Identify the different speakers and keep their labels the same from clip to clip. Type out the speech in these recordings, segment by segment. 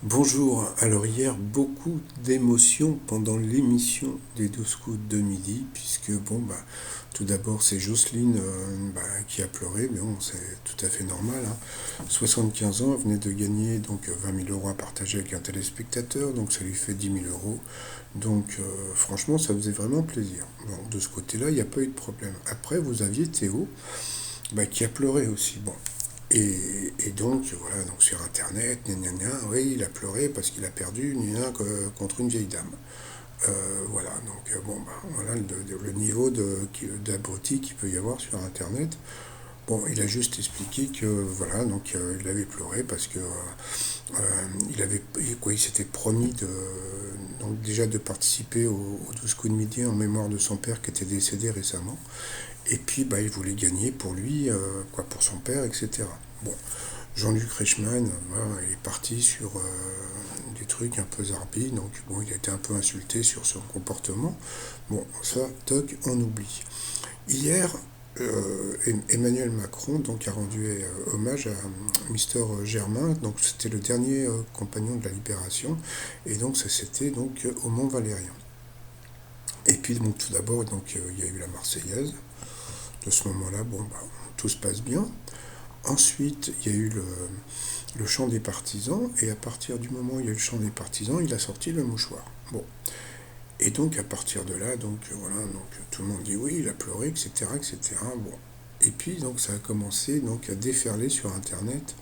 Speaker 1: Bonjour, alors hier beaucoup d'émotions pendant l'émission des 12 coups de midi, puisque tout d'abord c'est Jocelyne qui a pleuré, mais bon c'est tout à fait normal, hein. 75 ans, elle venait de gagner donc 20 000 euros à partager avec un téléspectateur, donc ça lui fait 10 000 euros, donc franchement ça faisait vraiment plaisir. Bon, de ce côté-là il n'y a pas eu de problème. Après vous aviez Théo qui a pleuré aussi. Bon, et donc, voilà, donc sur Internet, gna gna gna, oui, il a pleuré parce qu'il a perdu contre une vieille dame. Voilà, donc voilà le niveau d'abruti qu'il peut y avoir sur Internet. Bon, il a juste expliqué que voilà, donc il avait pleuré parce que il s'était promis donc déjà de participer au 12 coups de midi en mémoire de son père qui était décédé récemment. Et puis il voulait gagner pour lui, pour son père, etc. Bon, Jean-Luc Reichmann, voilà, il est parti sur des trucs un peu zarbi, donc bon, il a été un peu insulté sur son comportement. Bon, ça, toc, on oublie. Hier, Emmanuel Macron donc a rendu hommage à Mister Germain, donc c'était le dernier compagnon de la Libération, et donc ça c'était donc au Mont Valérien. Et puis donc tout d'abord donc il y a eu la Marseillaise. De ce moment-là, tout se passe bien. Ensuite, il y a eu le chant des partisans, et à partir du moment où il y a eu le chant des partisans, il a sorti le mouchoir. Bon. Et donc, à partir de là, donc voilà, donc tout le monde dit oui, il a pleuré, etc., etc. Bon. Et puis, donc, ça a commencé donc à déferler sur Internet.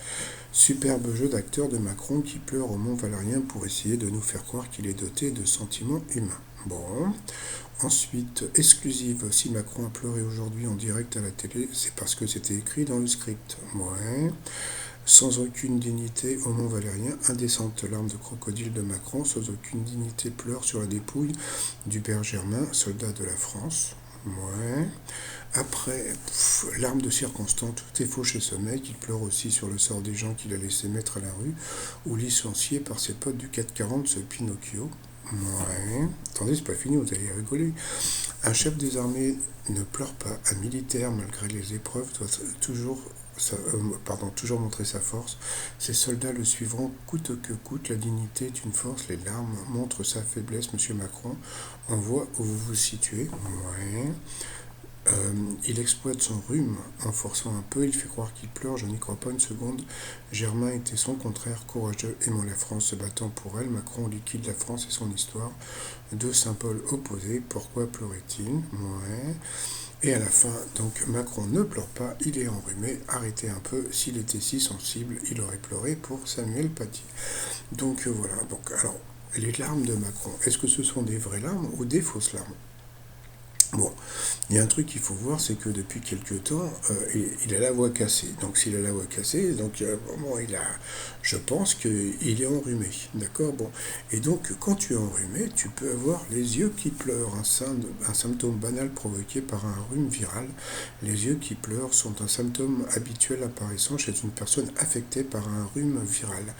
Speaker 1: Superbe jeu d'acteur de Macron qui pleure au Mont Valérien pour essayer de nous faire croire qu'il est doté de sentiments humains. Bon. Ensuite, exclusive, si Macron a pleuré aujourd'hui en direct à la télé, c'est parce que c'était écrit dans le script. Ouais. Sans aucune dignité au Mont Valérien, indécente larme de crocodile de Macron, sans aucune dignité pleure sur la dépouille d'Hubert Germain, soldat de la France. Ouais. Après, larme de circonstance, tout est faux chez ce mec, il pleure aussi sur le sort des gens qu'il a laissé mettre à la rue, ou licenciés par ses potes du 440, ce Pinocchio. Ouais. Attendez, c'est pas fini, vous allez rigoler. Un chef des armées ne pleure pas. Un militaire, malgré les épreuves, doit toujours montrer sa force. Ses soldats le suivront coûte que coûte. La dignité est une force. Les larmes montrent sa faiblesse. Monsieur Macron, on voit où vous vous situez. Ouais. Il exploite son rhume en forçant un peu, il fait croire qu'il pleure, je n'y crois pas une seconde. Germain était son contraire, courageux, aimant la France, se battant pour elle. Macron liquide la France et son histoire. Deux symboles opposés, pourquoi pleurait-il? Ouais. Et à la fin, donc Macron ne pleure pas, il est enrhumé, arrêtez un peu, s'il était si sensible, il aurait pleuré pour Samuel Paty. Donc voilà, donc alors, les larmes de Macron, est-ce que ce sont des vraies larmes ou des fausses larmes? Bon, il y a un truc qu'il faut voir, c'est que depuis quelques temps, il a la voix cassée. Donc s'il a la voix cassée, donc je pense qu'il est enrhumé, d'accord. Bon, et donc quand tu es enrhumé, tu peux avoir les yeux qui pleurent, un symptôme banal provoqué par un rhume viral. Les yeux qui pleurent sont un symptôme habituel apparaissant chez une personne affectée par un rhume viral.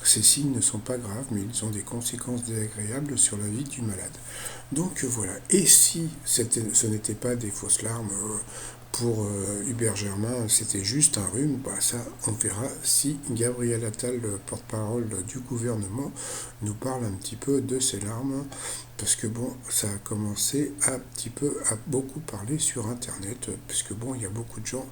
Speaker 1: Ces signes ne sont pas graves, mais ils ont des conséquences désagréables sur la vie du malade. Donc voilà. Et si ce n'était pas des fausses larmes pour Hubert Germain, c'était juste un rhume, ça on verra si Gabriel Attal, le porte-parole du gouvernement, nous parle un petit peu de ces larmes, parce que ça a commencé à beaucoup parler sur Internet, puisque il y a beaucoup de gens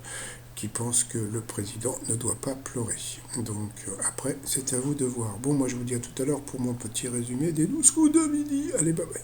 Speaker 1: qui pensent que le président ne doit pas pleurer. Donc après, c'est à vous de voir. Bon, moi je vous dis à tout à l'heure pour mon petit résumé des 12 coups de midi. Allez, bye bye.